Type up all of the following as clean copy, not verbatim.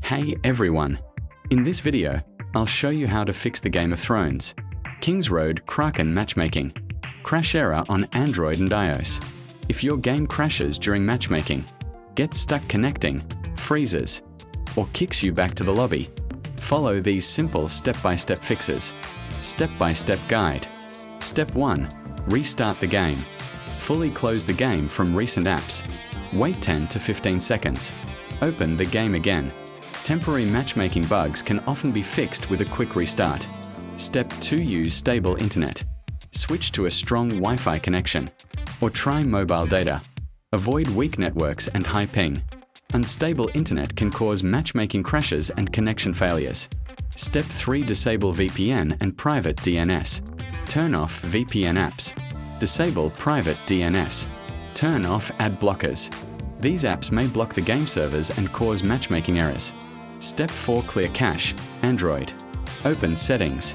Hey everyone! In this video, I'll show you how to fix the Game of Thrones Kingsroad Kraken Matchmaking crash error on Android and iOS. If your game crashes during matchmaking, gets stuck connecting, freezes, or kicks you back to the lobby, follow these simple step-by-step fixes. Step-by-step guide. Step 1. Restart the game. Fully close the game from recent apps. Wait 10 to 15 seconds. Open the game again. Temporary matchmaking bugs can often be fixed with a quick restart. Step 2. Use stable internet. Switch to a strong Wi-Fi connection, or try mobile data. Avoid weak networks and high ping. Unstable internet can cause matchmaking crashes and connection failures. Step 3. Disable VPN and private DNS. Turn off VPN apps. Disable private DNS. Turn off ad blockers. These apps may block the game servers and cause matchmaking errors. Step 4. Clear cache. Android. Open Settings.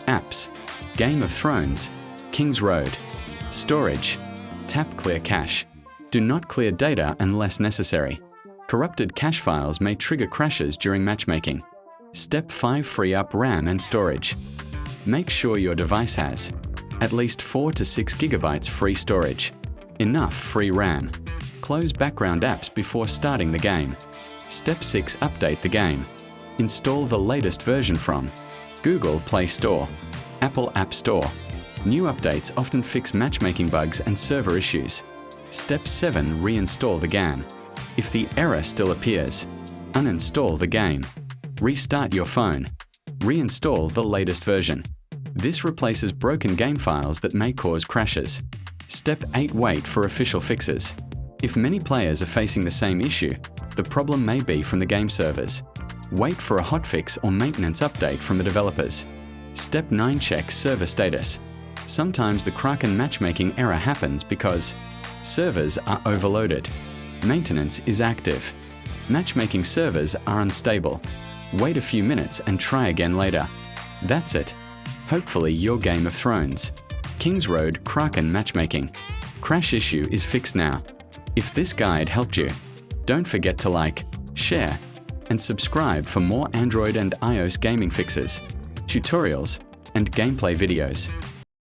Apps. Game of Thrones. Kingsroad. Storage. Tap Clear Cache. Do not clear data unless necessary. Corrupted cache files may trigger crashes during matchmaking. Step 5. Free up RAM and storage. Make sure your device has at least 4 to 6 gigabytes free storage. Enough free RAM. Close background apps before starting the game. Step 6. Update the game. Install the latest version from Google Play Store, Apple App Store. New updates often fix matchmaking bugs and server issues. Step 7. Reinstall the game. If the error still appears, uninstall the game. Restart your phone. Reinstall the latest version. This replaces broken game files that may cause crashes. Step 8. Wait for official fixes. If many players are facing the same issue, the problem may be from the game servers. Wait for a hotfix or maintenance update from the developers. Step 9. Check server status. Sometimes the Kraken matchmaking error happens because servers are overloaded, maintenance is active, matchmaking servers are unstable. Wait a few minutes and try again later. That's it. Hopefully your Game of Thrones Kingsroad Kraken Matchmaking crash issue is fixed now. If this guide helped you, don't forget to like, share, and subscribe for more Android and iOS gaming fixes, tutorials, and gameplay videos.